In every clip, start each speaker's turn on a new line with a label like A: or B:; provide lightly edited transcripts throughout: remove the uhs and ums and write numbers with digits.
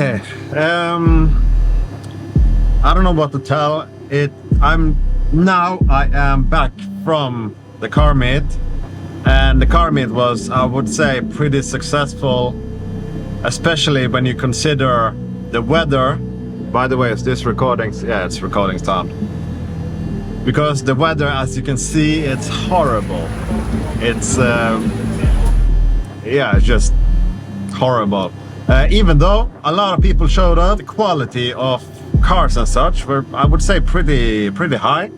A: Okay, I don't know what to tell it. I am back from the car meet, and the car meet was, I would say, pretty successful, especially when you consider the weather. By the way, is this recording? Yeah, it's recording sound. Because the weather, as you can see, it's horrible. It's yeah, it's just horrible. Even though a lot of people showed up, the quality of cars and such were, I would say, pretty high.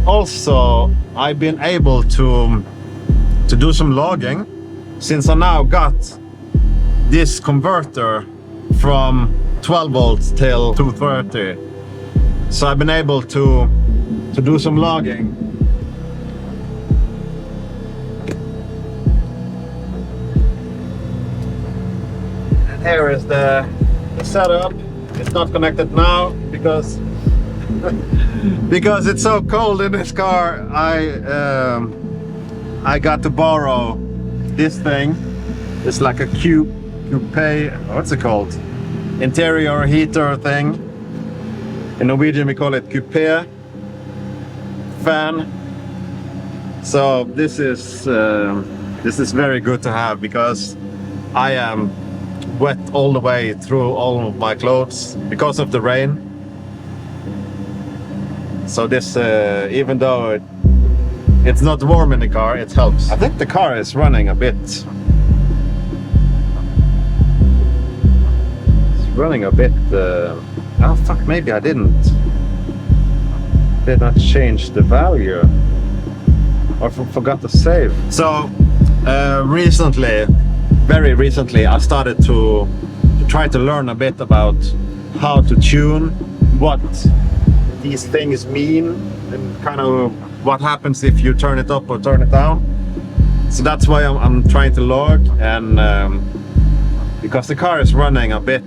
A: Also, I've been able to do some logging, since I now got this converter from 12 volts till 230. So I've been able to do some logging. And here is the setup. It's not connected now because because it's so cold in this car. I got to borrow this thing. It's like a coupe, what's it called? Interior heater thing. In Norwegian we call it coupe fan. So this is very good to have, because I am wet all the way through all of my clothes because of the rain. So this, even though it's not warm in the car, it helps. I think the car is running a bit. It's running a bit. Oh fuck! Maybe I did not change the value, or forgot to save. So very recently, I started to try to learn a bit about how to tune, what these things mean, and kind of what happens if you turn it up or turn it down. So that's why I'm trying to log, and because the car is running a bit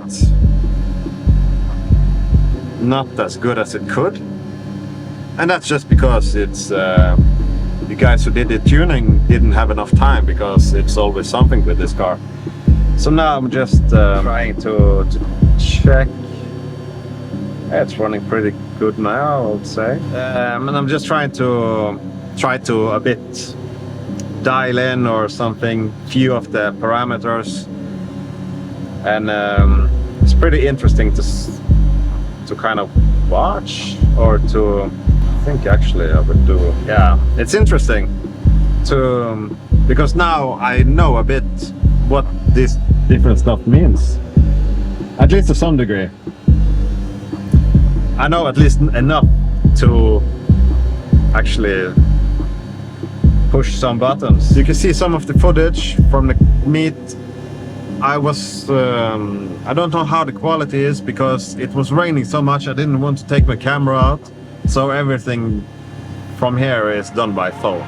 A: not as good as it could, and that's just because it's the guys who did the tuning didn't have enough time, because it's always something with this car. So now I'm just trying to check. It's running pretty good now, I would say. And I'm just trying to a bit dial in or something, few of the parameters, and it's pretty interesting to kind of watch, or to think actually I would do. Yeah, it's interesting because now I know a bit what this different stuff means, at least to some degree. I know at least enough to actually push some buttons. You can see some of the footage from the meet. I don't know how the quality is, because it was raining so much. I didn't want to take my camera out, so everything from here is done by phone.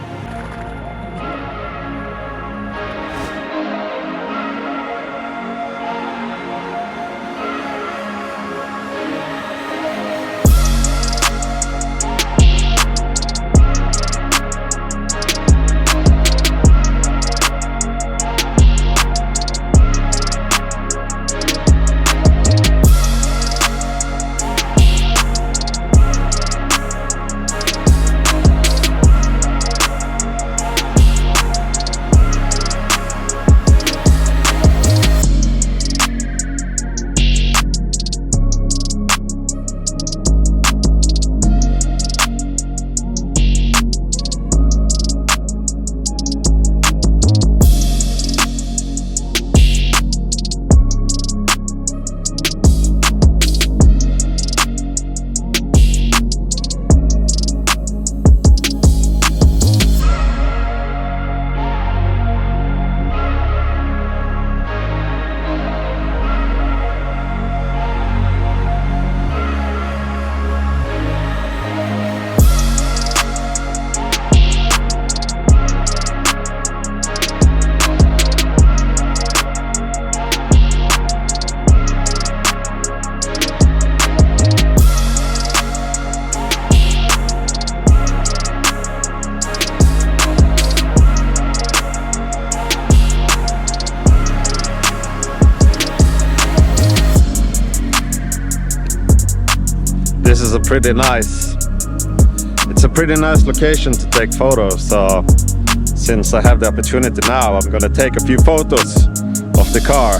A: is a pretty nice, it's a pretty nice location to take photos. So since I have the opportunity now, I'm gonna take a few photos of the car.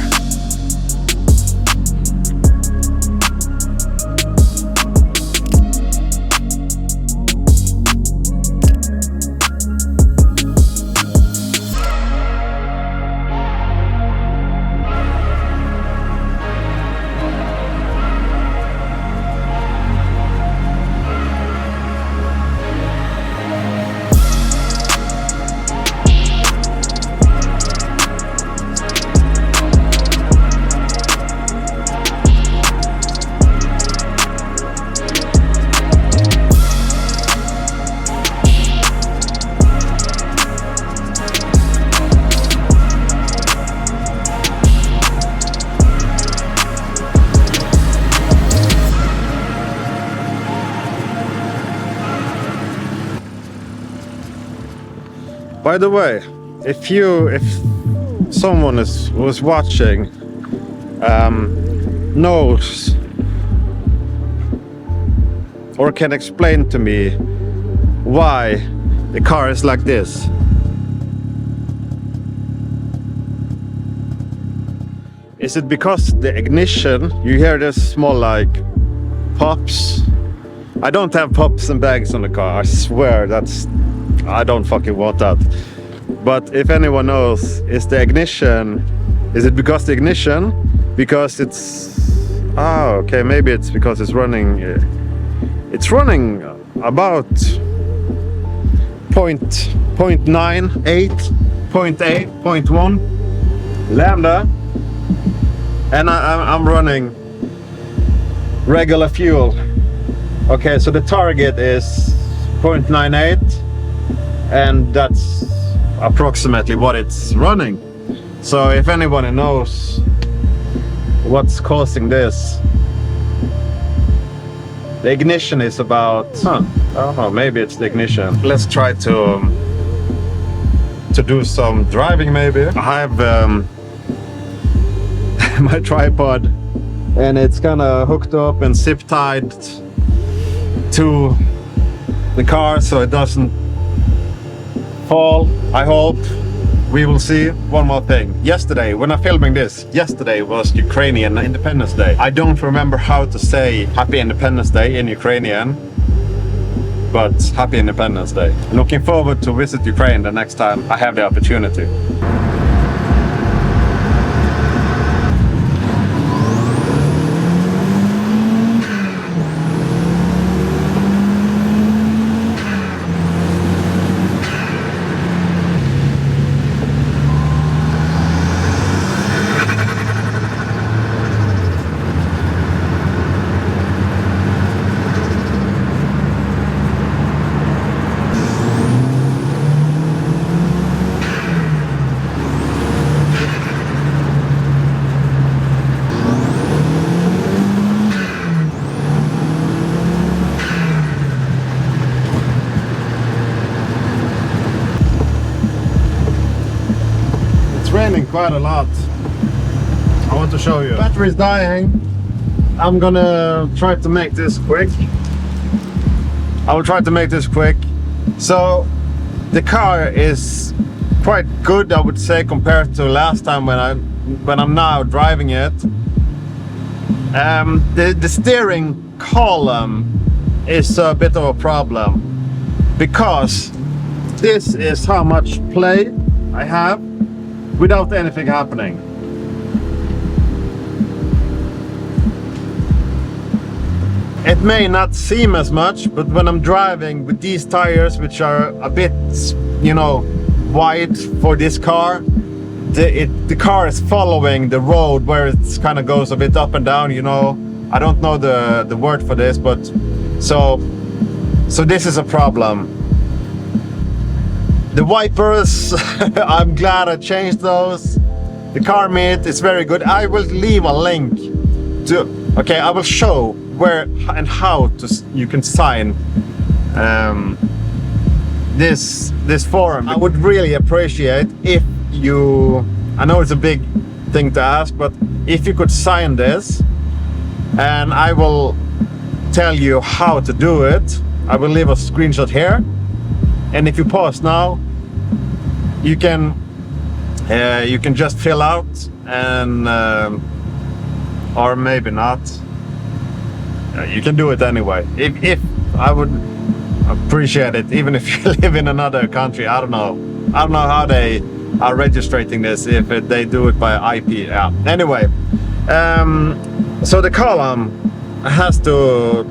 A: By the way, if someone was watching knows or can explain to me why the car is like this. Is it because the ignition, you hear this small like pops? I don't have pops and bags on the car, I swear, I don't fucking want that. But if anyone knows, is it because the ignition? Because okay, maybe it's because it's running about 0.98, 0.1 lambda, and I'm running regular fuel. Okay, so the target is 0.98, and that's approximately what it's running. So if anyone knows what's causing this, the ignition is about, I don't know, maybe it's the ignition. Let's try to do some driving maybe. I have my tripod, and it's kind of hooked up and zip tied to the car so it doesn't fall, I hope. We will see. One more thing. Yesterday, when I'm filming this, yesterday was Ukrainian Independence Day. I don't remember how to say Happy Independence Day in Ukrainian, but Happy Independence Day. Looking forward to visit Ukraine the next time I have the opportunity. Raining quite a lot. I want to show you. Battery is dying. I'm gonna try to make this quick. I will try to make this quick. So the car is quite good, I would say, compared to last time when I'm now driving it. The steering column is a bit of a problem because this is how much play I have without anything happening. It may not seem as much, but when I'm driving with these tires, which are a bit, you know, wide for this car, the car is following the road where it kind of goes a bit up and down, you know. I don't know the word for this, but so this is a problem. The wipers, I'm glad I changed those. The car meat is very good. I will leave a link to, okay, I will show where and how you can sign this form. I would really appreciate if you, I know it's a big thing to ask, but if you could sign this, and I will tell you how to do it. I will leave a screenshot here, and if you pause now, you can just fill out and or maybe not. You can do it anyway. If I would appreciate it, even if you live in another country. I don't know how they are registering this, if they do it by IP. Yeah. Anyway, so the column has to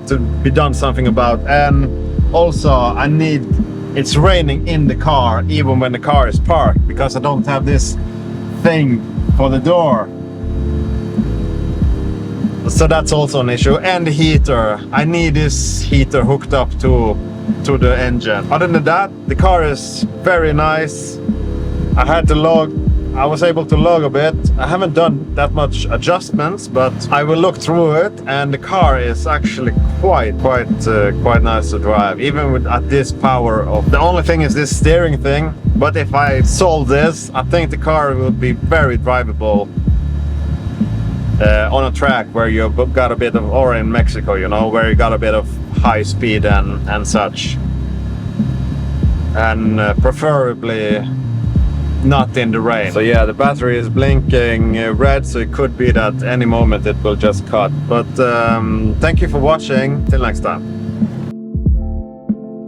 A: be done something about, and also I need. It's raining in the car even when the car is parked, because I don't have this thing for the door. So that's also an issue. And the heater. I need this heater hooked up to the engine. Other than that, the car is very nice. I was able to log a bit. I haven't done that much adjustments, but I will look through it, and the car is actually quite nice to drive, even with at this power of. The only thing is this steering thing, but if I solve this, I think the car will be very drivable on a track where you've got a bit of, or in Mexico, you know, where you got a bit of high speed and such, and preferably not in the rain. So yeah, the battery is blinking red, so it could be that any moment it will just cut. But thank you for watching. Till next time.